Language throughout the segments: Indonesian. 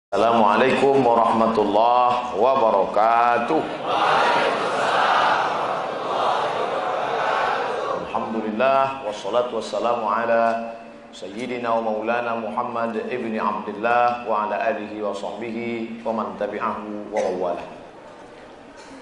Assalamualaikum warahmatullahi wabarakatuh. Alhamdulillah wassalatu wassalamu ala sayyidina wa maulana Muhammad ibni Abdullah wa ala alihi wa sahbihi wa man tabi'ahu wa wala.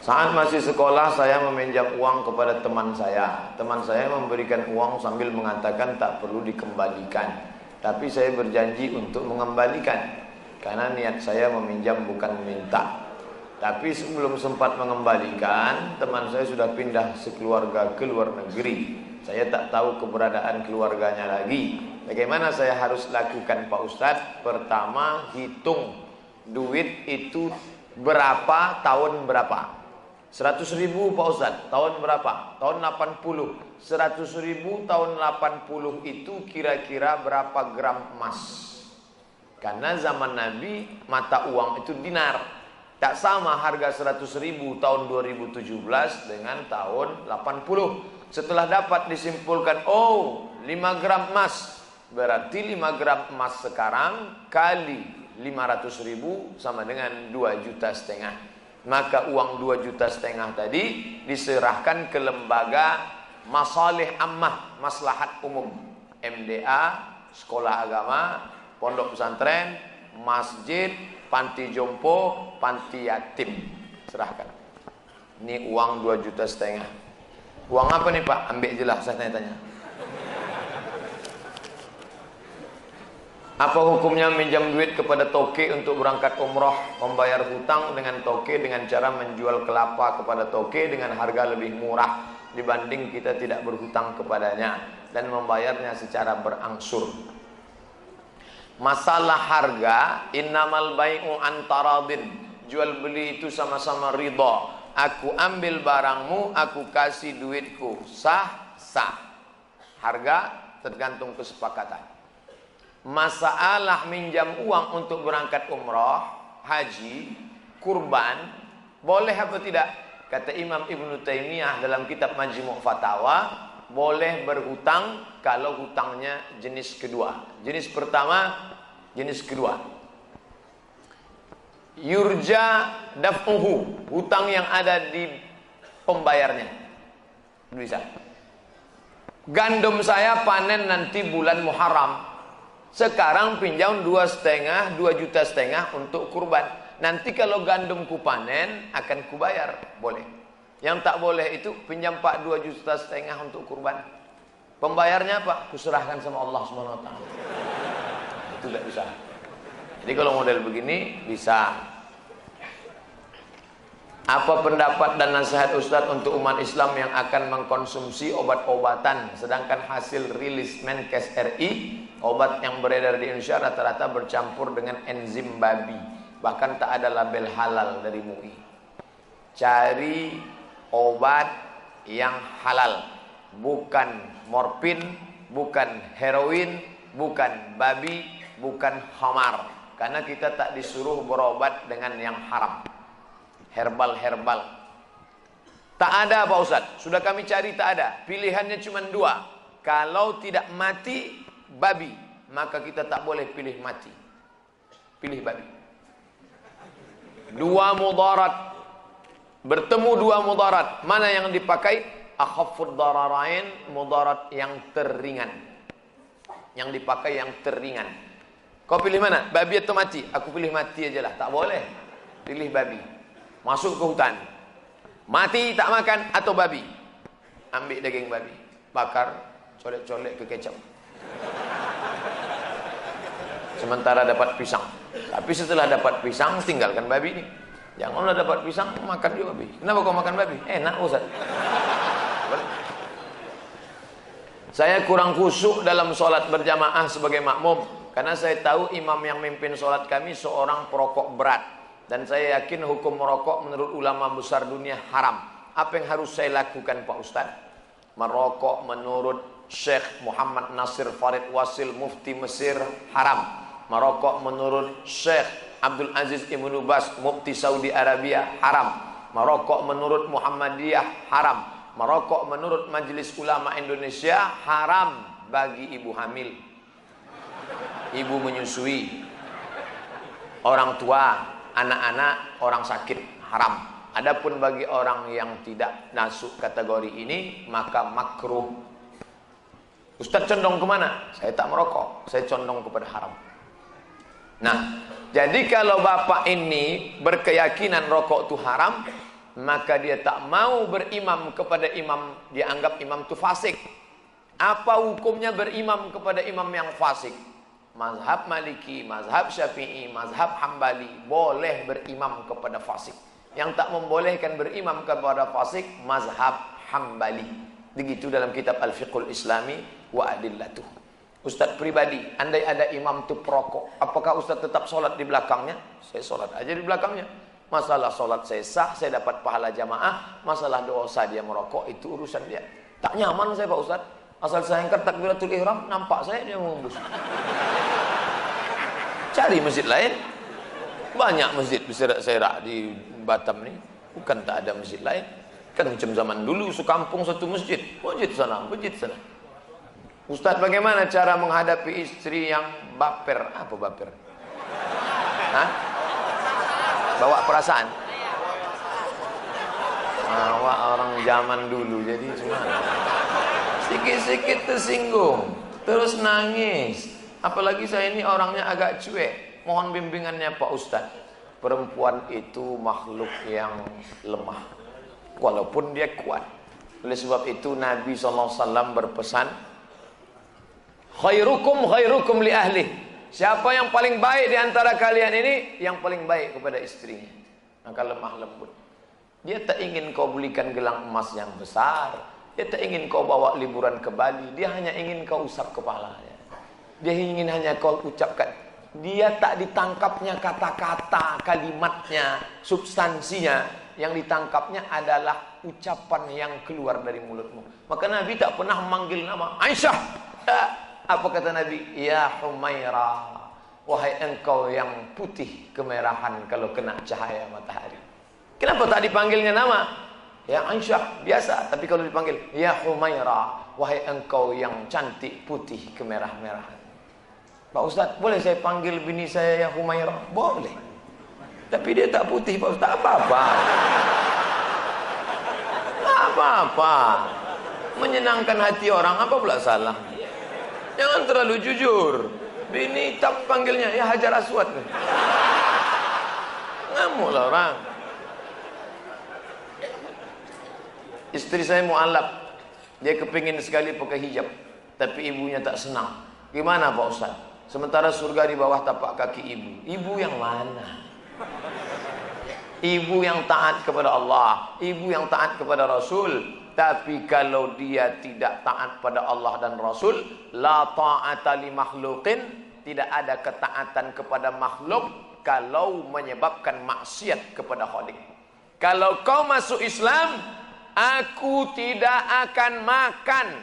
Saat masih sekolah saya meminjam uang kepada teman saya. Teman saya memberikan uang sambil mengatakan tak perlu dikembalikan. Tapi saya berjanji untuk mengembalikan. Karena niat saya meminjam bukan meminta. Tapi sebelum sempat mengembalikan, teman saya sudah pindah sekeluarga ke luar negeri. Saya tak tahu keberadaan keluarganya lagi. Bagaimana saya harus lakukan Pak Ustadz? Pertama, hitung duit itu berapa, tahun berapa. 100.000 Pak Ustadz, tahun berapa? Tahun 80. 100.000 tahun 80 itu kira-kira berapa gram emas? Karena zaman Nabi mata uang itu dinar. Tak sama harga 100.000 tahun 2017 dengan tahun 80. Setelah dapat disimpulkan, oh 5 gram emas. Berarti 5 gram emas sekarang kali 500.000 sama dengan 2,5 juta. Maka uang 2,5 juta tadi diserahkan ke lembaga masalih ammah, maslahat umum. MDA, sekolah agama, pondok pesantren, masjid, panti jompo, panti yatim. Serahkan. Ini uang 2,5 juta. Uang apa nih Pak? Ambil jelas, saya tanya-tanya. Apa hukumnya minjam duit kepada toke untuk berangkat umroh, membayar hutang dengan toke dengan cara menjual kelapa kepada toke dengan harga lebih murah dibanding kita tidak berhutang kepadanya dan membayarnya secara berangsur? Masalah harga, innamal bai'u antaradin. Jual beli itu sama-sama ridha. Aku ambil barangmu, aku kasih duitku. Sah, sah. Harga tergantung kesepakatan. Masalah minjam uang untuk berangkat umrah, haji, kurban, boleh apa tidak? Kata Imam Ibnu Taimiyah dalam kitab Majmu' Fatawa, boleh berhutang kalau hutangnya jenis kedua. Jenis pertama, jenis kedua. Yurja daf'uhu, hutang yang ada di pembayarnya. Bisa. Gandum saya panen nanti bulan Muharram. Sekarang pinjam 2,5, 2,5 juta untuk kurban. Nanti kalau gandumku panen akan kubayar, boleh. Yang tak boleh itu pinjam Pak 2,5 juta untuk kurban. Pembayarnya apa? Kuserahkan sama Allah SWT. Itu tidak bisa. Jadi kalau model begini bisa. Apa pendapat dan nasihat Ustadz untuk umat Islam yang akan mengkonsumsi obat-obatan sedangkan hasil rilis Menkes RI obat yang beredar di Indonesia rata-rata bercampur dengan enzim babi, bahkan tak ada label halal dari MUI. Cari obat yang halal, bukan morfin, bukan heroin, bukan babi, bukan khamar. Karena kita tak disuruh berobat dengan yang haram. Herbal. Tak ada Pak Ustadz, sudah kami cari tak ada. Pilihannya cuma dua. Kalau tidak mati babi, maka kita tak boleh pilih mati. Pilih babi. Dua mudarat. Bertemu dua mudarat, mana yang dipakai? Akhaffud dararain, mudarat yang teringan. Yang dipakai yang teringan. Kau pilih mana? Babi atau mati? Aku pilih mati aja lah. Tak boleh. Pilih babi. Masuk ke hutan. Mati tak makan atau babi? Ambil daging babi. Bakar, colek-colek ke kecap. Sementara dapat pisang. Tapi setelah dapat pisang, tinggalkan babi ini. Janganlah dapat pisang, makan juga babi. Kenapa kau makan babi? Enak Ustaz. Saya kurang khusyuk dalam sholat berjamaah sebagai makmum. Karena saya tahu imam yang memimpin sholat kami seorang perokok berat. Dan saya yakin hukum merokok menurut ulama besar dunia haram. Apa yang harus saya lakukan Pak Ustaz? Merokok menurut Syekh Muhammad Nasir Farid Wasil Mufti Mesir haram. Merokok menurut Syekh Abdul Aziz Ibnu Baz Mufti Saudi Arabia haram. Merokok menurut Muhammadiyah haram. Merokok menurut Majelis Ulama Indonesia haram bagi ibu hamil, ibu menyusui. orang tua, anak-anak, orang sakit haram. Adapun bagi orang yang tidak masuk kategori ini maka makruh. Ustaz condong kemana? Saya tak merokok, saya condong kepada haram. Nah, jadi kalau bapak ini berkeyakinan rokok itu haram, maka dia tak mau berimam kepada imam, dia anggap imam itu fasik. Apa hukumnya berimam kepada imam yang fasik? Mazhab Maliki, mazhab Syafi'i, mazhab Hambali boleh berimam kepada fasik. Yang tak membolehkan berimam kepada fasik mazhab Hambali. Begitu dalam kitab Al-Fiqhul Islami wa Adillatuh. Ustaz pribadi, andai ada imam itu perokok, apakah Ustaz tetap sholat di belakangnya? Saya sholat aja di belakangnya. Masalah sholat saya sah, saya dapat pahala jamaah. Masalah dosa dia merokok, itu urusan dia. Tak nyaman saya Pak Ustaz. Asal saya angkat takbiratul ihram, nampak saya dia menghembus. Cari masjid lain. Banyak masjid berserak-serak di Batam ni. Bukan tak ada masjid lain. Kan macam zaman dulu, sekampung satu masjid. Masjid sana, masjid sana. Ustaz, bagaimana cara menghadapi istri yang baper? Apa baper? Hah? Bawa perasaan? Awak orang zaman dulu, jadi cuma sikit-sikit tersinggung, terus nangis. Apalagi saya ini orangnya agak cuek. Mohon bimbingannya Pak Ustaz. Perempuan itu makhluk yang lemah, walaupun dia kuat. Oleh sebab itu Nabi SAW berpesan, khairukum khairukum li ahli. Siapa yang paling baik di antara kalian ini, yang paling baik kepada istrinya. Maka lemah lembut. Dia tak ingin kau belikan gelang emas yang besar. Dia tak ingin kau bawa liburan ke Bali. Dia hanya ingin kau usap kepalanya. Dia ingin hanya kau ucapkan. Dia tak ditangkapnya kata-kata, kalimatnya, substansinya. Yang ditangkapnya adalah ucapan yang keluar dari mulutmu. Maka Nabi tak pernah memanggil nama Aisyah. Apa kata Nabi? Ya Humaira, wahai engkau yang putih kemerahan kalau kena cahaya matahari. Kenapa tak dipanggilnya nama? Ya Aisyah, biasa. Tapi kalau dipanggil Ya Humaira, wahai engkau yang cantik putih kemerah-merahan. Pak Ustaz, boleh saya panggil bini saya Ya Humaira? Boleh. Tapi dia tak putih Pak Ustaz. Apa-apa. Apa-apa. Menyenangkan hati orang, apa pula salah? Jangan terlalu jujur. Bini tak panggilnya Ya Hajar Aswad. Ngamuklah orang. Istri saya mu'alaf. Dia kepingin sekali pakai hijab, tapi ibunya tak senang. Gimana Pak Ustaz? Sementara surga di bawah tapak kaki ibu. Ibu yang mana? Ibu yang taat kepada Allah, ibu yang taat kepada Rasul. Tapi kalau dia tidak taat pada Allah dan Rasul, la ta'ata li makhluqin, tidak ada ketaatan kepada makhluk kalau menyebabkan maksiat kepada Khalik. Kalau kau masuk Islam, aku tidak akan makan,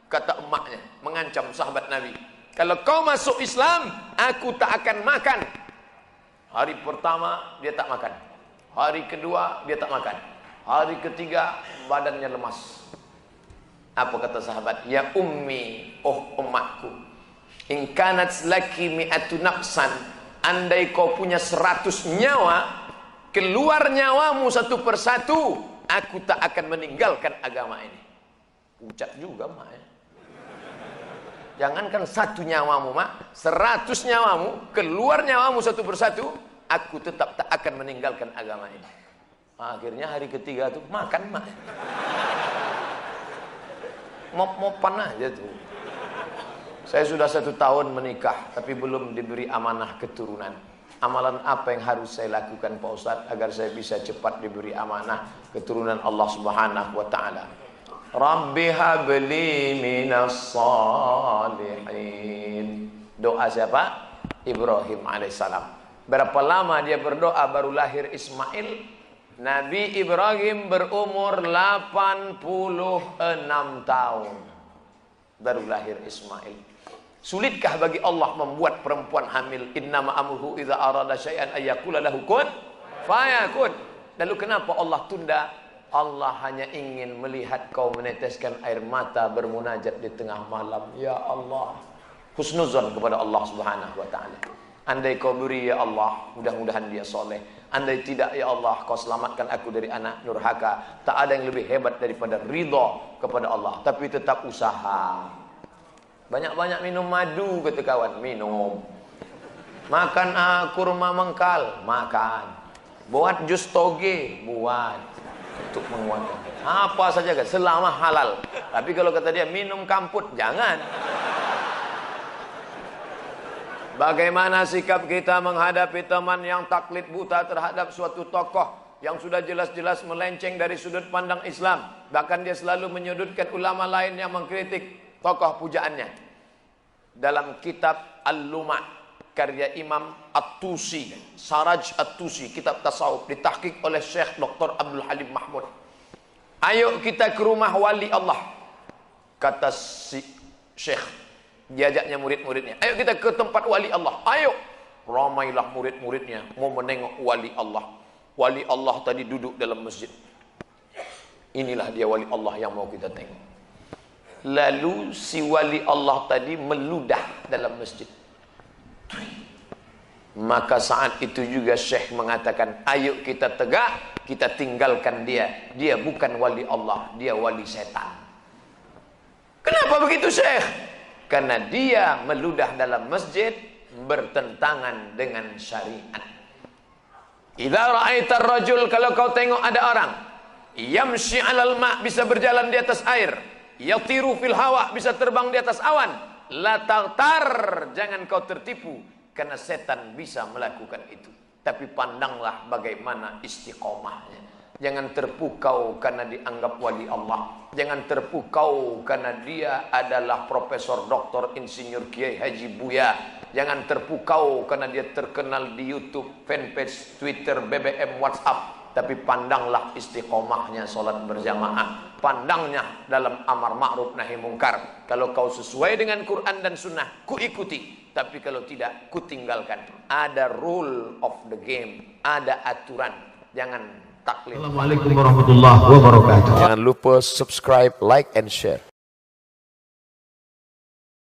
kata emaknya, mengancam sahabat Nabi. Kalau kau masuk Islam, aku tak akan makan. Hari pertama dia tak makan, hari kedua dia tak makan, hari ketiga badannya lemas. Apa kata sahabat? Ya ummi, oh umatku, in kanat laki mi'atu nafsan, andai kau punya 100 nyawa, keluar nyawamu satu persatu, aku tak akan meninggalkan agama ini. Ucap juga mak ya. Jangankan 1 nyawamu mak, 100 nyawamu, keluar nyawamu satu persatu, aku tetap tak akan meninggalkan agama ini. Akhirnya hari ketiga tuh makan mak. Mop-mopan aja tuh. Saya sudah 1 tahun menikah, tapi belum diberi amanah keturunan. Amalan apa yang harus saya lakukan Pak Ustaz agar saya bisa cepat diberi amanah keturunan Allah Subhanahu wa taala? Rabbi habli minas salihin. Doa siapa? Ibrahim alaihissalam. Berapa lama dia berdoa baru lahir Ismail? Nabi Ibrahim berumur 86 tahun baru lahir Ismail. Sulitkah bagi Allah membuat perempuan hamil? Innama amruhu idza arada syai'an ayyaqula lahu kun fayakun. Lalu kenapa Allah tunda? Allah hanya ingin melihat kau meneteskan air mata bermunajat di tengah malam. Ya Allah, husnuzon kepada Allah Subhanahu wa taala. Andai kau beri ya Allah, mudah-mudahan dia soleh. Andai tidak ya Allah, kau selamatkan aku dari anak nurhaka. Tak ada yang lebih hebat daripada ridha kepada Allah. Tapi tetap usaha. Banyak-banyak minum madu, kata kawan. Minum. Makan kurma mengkal. Makan. Buat jus toge. Buat. Untuk menguatkan. Apa saja kan, selama halal. Tapi kalau kata dia minum kamput, jangan. Bagaimana sikap kita menghadapi teman yang taklid buta terhadap suatu tokoh yang sudah jelas-jelas melenceng dari sudut pandang Islam. Bahkan dia selalu menyudutkan ulama lain yang mengkritik tokoh pujaannya. Dalam kitab Al-Luma' karya Imam At-Tusi, Saraj At-Tusi, kitab tasawuf ditahqiq oleh Syekh Dr. Abdul Halim Mahmud. Ayo kita ke rumah wali Allah, kata si Syekh. Diajaknya murid-muridnya, ayo kita ke tempat wali Allah. Ayo, ramailah murid-muridnya mau menengok wali Allah. Wali Allah tadi duduk dalam masjid. Inilah dia wali Allah yang mau kita tengok. Lalu si wali Allah tadi meludah dalam masjid. Maka saat itu juga Syekh mengatakan, ayo kita tegak, kita tinggalkan dia. Dia bukan wali Allah, dia wali setan. Kenapa begitu Syekh? Karena dia meludah dalam masjid bertentangan dengan syariat. Idza ra'aitar rajul, kalau kau tengok ada orang yamshi 'alal ma', bisa berjalan di atas air, yatiru fil hawa, bisa terbang di atas awan, la taghtar, jangan kau tertipu karena setan bisa melakukan itu. Tapi pandanglah bagaimana istiqomahnya. Jangan terpukau karena dianggap wali Allah. Jangan terpukau karena dia adalah profesor, doktor, insinyur, kiai, haji, buya. Jangan terpukau karena dia terkenal di YouTube, fanpage, Twitter, BBM, WhatsApp. Tapi pandanglah istiqomahnya sholat berjamaah. Pandangnya dalam amar ma'ruf nahi mungkar. Kalau kau sesuai dengan Quran dan Sunnah, ku ikuti. Tapi kalau tidak, ku tinggalkan. Ada rule of the game, ada aturan. Jangan taklid. Assalamualaikum warahmatullahi wabarakatuh. Jangan lupa subscribe, like, and share.